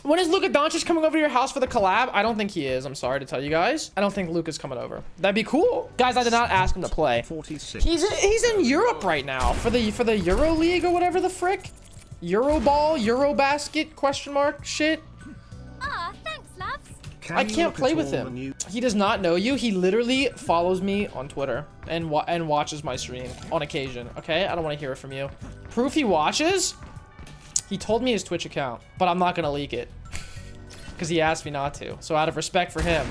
When is Luka Doncic coming over to your house for the collab? I don't think he is. I'm sorry to tell you guys. I don't think Luka's coming over. That'd be cool. Guys, I did not ask him to play. 46. He's in Europe right now for the Euro League or whatever the frick. Euroball, Eurobasket, question mark shit. Ah, thanks, loves. I can't play with him. He does not know you. He literally follows me on Twitter and watches my stream on occasion. Okay, I don't want to hear it from you. Proof he watches? He told me his Twitch account, but I'm not gonna leak it because he asked me not to. So out of respect for him,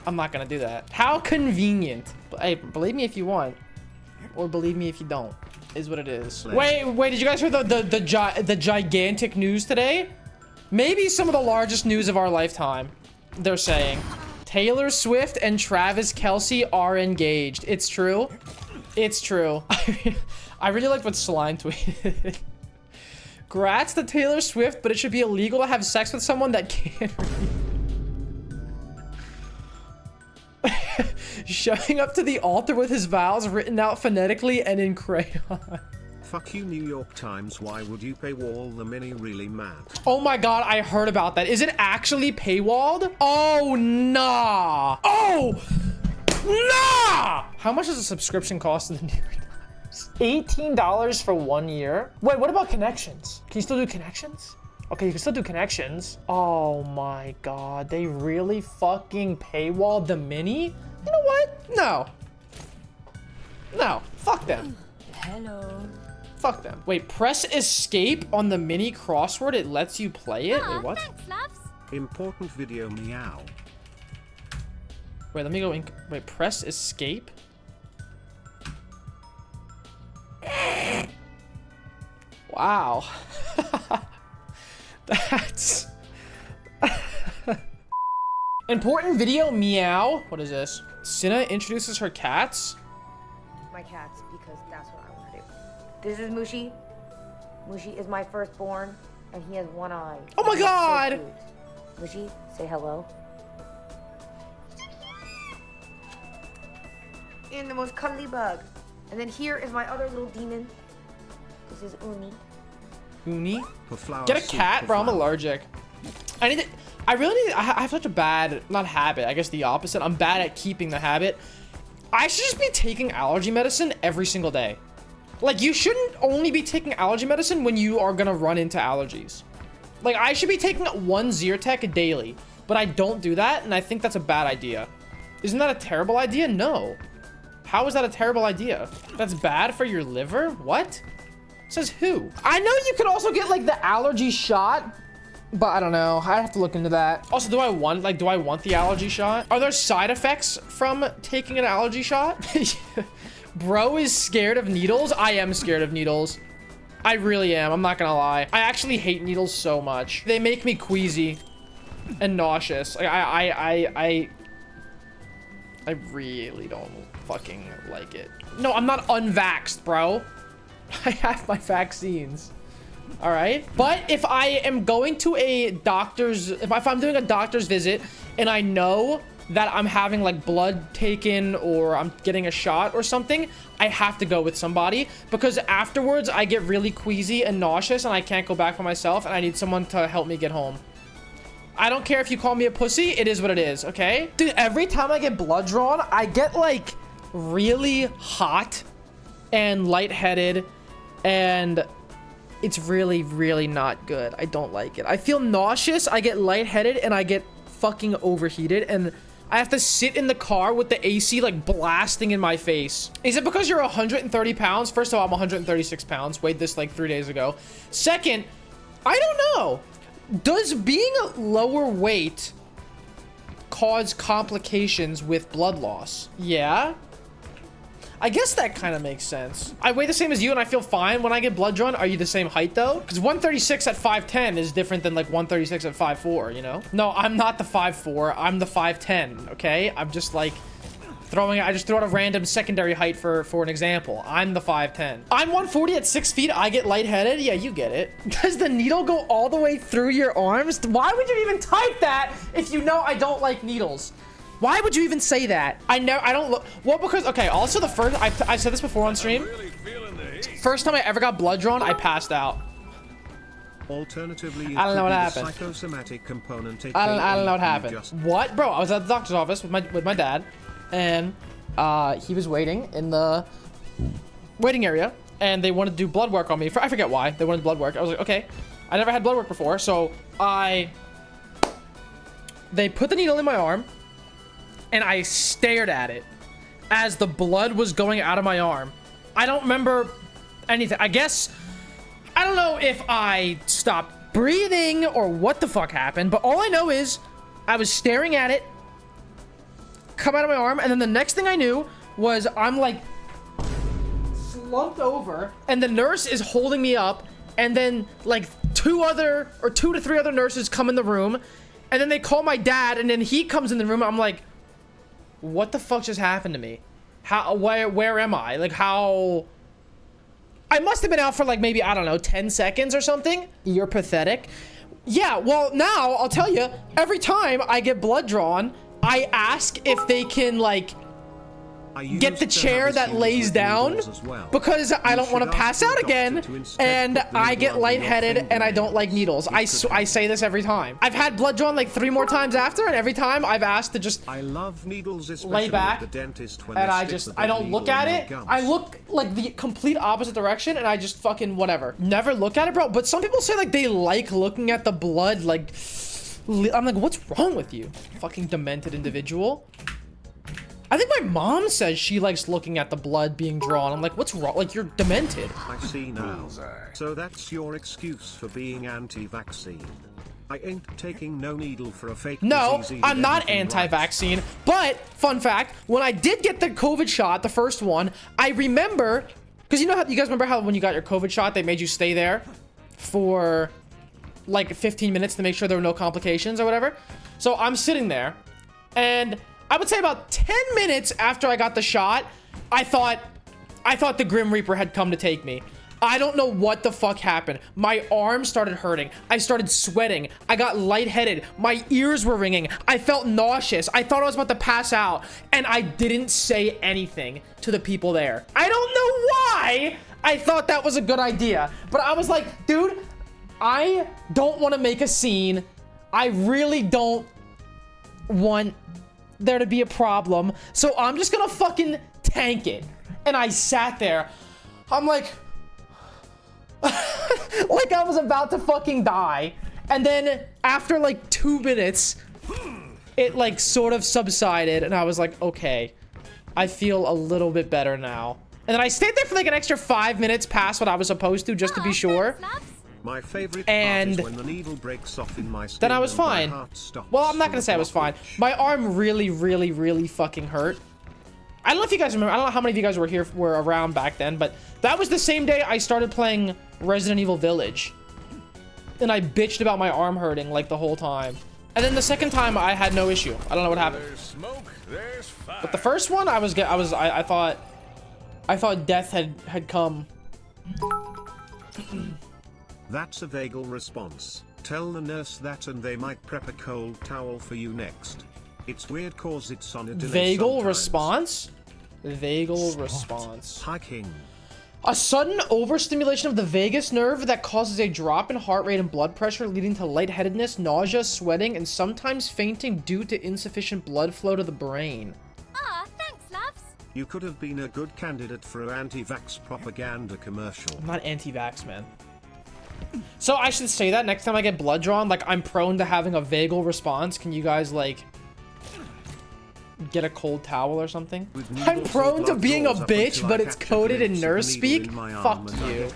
I'm not gonna do that. How convenient. Hey, believe me if you want, or believe me if you don't. Is what it is. Wait, did you guys hear the gigantic news today? Maybe some of the largest news of our lifetime. They're saying Taylor Swift and Travis Kelce are engaged. It's true. It's true. I really liked what Slime tweeted. Grats to Taylor Swift, but it should be illegal to have sex with someone that can't read. Showing up to the altar with his vows written out phonetically and in crayon. Fuck you, New York Times. Why would you paywall the mini? Really mad. Oh my god, I heard about that. Is it actually paywalled? Oh, nah. Oh, nah. How much does a subscription cost in the New York Times? $18 for 1 year? Wait, what about connections? Can you still do connections? Okay, you can still do connections. Oh my god, they really fucking paywalled the mini? You know what? No. No, fuck them. Hello. Fuck them. Wait, press escape on the mini crossword. It lets you play it? Wait, what? Thanks, loves. Important video, meow. Wait, let me go in. Wait, press escape? Wow. That's... Important video, meow. What is this? Cinna introduces her cats. My cats, because that's what I want to do. This is Mushi. Mushi is my firstborn, and he has one eye. Oh my god! So Mushi, say hello. And the most cuddly bug. And then here is my other little demon. This is Uni. Uni? Get a cat, bro. I'm allergic. I have such a bad, not habit, I guess the opposite. I'm bad at keeping the habit. I should just be taking allergy medicine every single day. Like, you shouldn't only be taking allergy medicine when you are gonna run into allergies. Like, I should be taking one Zyrtec daily, but I don't do that, and I think that's a bad idea. Isn't that a terrible idea? No. How is that a terrible idea? That's bad for your liver? What? Says who? I know you could also get like the allergy shot, but I don't know. I have to look into that. Also, do I want the allergy shot? Are there side effects from taking an allergy shot? Bro is scared of needles. I am scared of needles. I really am. I'm not gonna lie. I actually hate needles so much. They make me queasy and nauseous. Like, I really don't fucking like it. No, I'm not unvaxxed, bro. I have my vaccines. All right. But if I am going to a doctor's, if I'm doing a doctor's visit and I know that I'm having like blood taken or I'm getting a shot or something, I have to go with somebody because afterwards I get really queasy and nauseous and I can't go back by myself and I need someone to help me get home. I don't care if you call me a pussy. It is what it is. Okay. Dude, every time I get blood drawn, I get like really hot and lightheaded and it's really, really not good. I don't like it. I feel nauseous, I get lightheaded, and I get fucking overheated, and I have to sit in the car with the AC like blasting in my face. Is it because you're 130 pounds? First of all, I'm 136 pounds. Weighed this like 3 days ago. Second, I don't know. Does being a lower weight cause complications with blood loss? Yeah. I guess that kind of makes sense. I weigh the same as you and I feel fine when I get blood drawn. Are you the same height though? Because 136 at 5'10 is different than like 136 at 5'4, you know? No, I'm not the 5'4. I'm the 5'10, okay? I'm just like I just threw out a random secondary height for an example. I'm the 5'10. I'm 140 at 6 feet. I get lightheaded. Yeah, you get it. Does the needle go all the way through your arms? Why would you even type that if you know I don't like needles? Why would you even say that? I don't look, well, because, okay, also the first, I've said this before on stream. First time I ever got blood drawn, I passed out. Alternatively, I don't know what happened. Psychosomatic component. I don't know what happened. What, bro? I was at the doctor's office with my dad, and he was waiting in the waiting area, and they wanted to do blood work on me. I forget why they wanted blood work. I was like, okay, I never had blood work before, so they put the needle in my arm, and I stared at it as the blood was going out of my arm. I don't remember anything. I guess, I don't know if I stopped breathing or what the fuck happened, but all I know is I was staring at it come out of my arm, and then the next thing I knew was I'm like slumped over, and the nurse is holding me up, and then like 2 to 3 other nurses come in the room, and then they call my dad, and then he comes in the room. I'm like, what the fuck just happened to me? Where am I? Like, how? I must have been out for like maybe, I don't know, 10 seconds or something. You're pathetic. Yeah, well, now I'll tell you, every time I get blood drawn, I ask if they can like get the chair that lays down, because I don't want to pass out again, and I get lightheaded and I don't like needles. I say this every time. I've had blood drawn like 3 more times after, and every time I've asked to just lay back, and I don't look at it. I look like the complete opposite direction, and I just fucking whatever. Never look at it, bro. But some people say like they like looking at the blood. Like, I'm like, what's wrong with you, fucking demented individual? I think my mom says she likes looking at the blood being drawn. I'm like, what's wrong? Like, you're demented. I see now. So that's your excuse for being anti-vaccine. I ain't taking no needle for a fake disease. No, I'm not anti-vaccine. But, fun fact, when I did get the COVID shot, the first one, I remember, because you know how, you guys remember how when you got your COVID shot, they made you stay there for like 15 minutes to make sure there were no complications or whatever? So I'm sitting there, and I would say about 10 minutes after I got the shot, I thought the Grim Reaper had come to take me. I don't know what the fuck happened. My arm started hurting. I started sweating. I got lightheaded. My ears were ringing. I felt nauseous. I thought I was about to pass out. And I didn't say anything to the people there. I don't know why I thought that was a good idea. But I was like, dude, I don't want to make a scene. I really don't want there to be a problem, so I'm just gonna fucking tank it. And I sat there, I'm like like I was about to fucking die. And then after like 2 minutes, it like sort of subsided, and I was like, okay, I feel a little bit better now. And then I stayed there for like an extra 5 minutes past what I was supposed to, just to be sure. My favorite part is when the needle breaks off in my skin. Then I was fine. Well, I'm not gonna say I was fine. My arm really, really, really fucking hurt. I don't know if you guys remember. I don't know how many of you guys were around back then, but that was the same day I started playing Resident Evil Village, and I bitched about my arm hurting like the whole time. And then the second time I had no issue. I don't know what happened. There's smoke, there's fire. But the first one, I thought death had come. That's a vagal response. Tell the nurse that and they might prep a cold towel for you next. It's weird cause it's on a delay Vagal sometimes. response? Vagal response. Hi, King. A sudden overstimulation of the vagus nerve that causes a drop in heart rate and blood pressure, leading to lightheadedness, nausea, sweating, and sometimes fainting due to insufficient blood flow to the brain. Ah, thanks, loves. You could have been a good candidate for an anti-vax propaganda commercial. I'm not anti-vax, man. So I should say that next time I get blood drawn, like, I'm prone to having a vagal response. Can you guys, like, get a cold towel or something? I'm prone to being a bitch, but it's coded in nurse speak? Fuck you.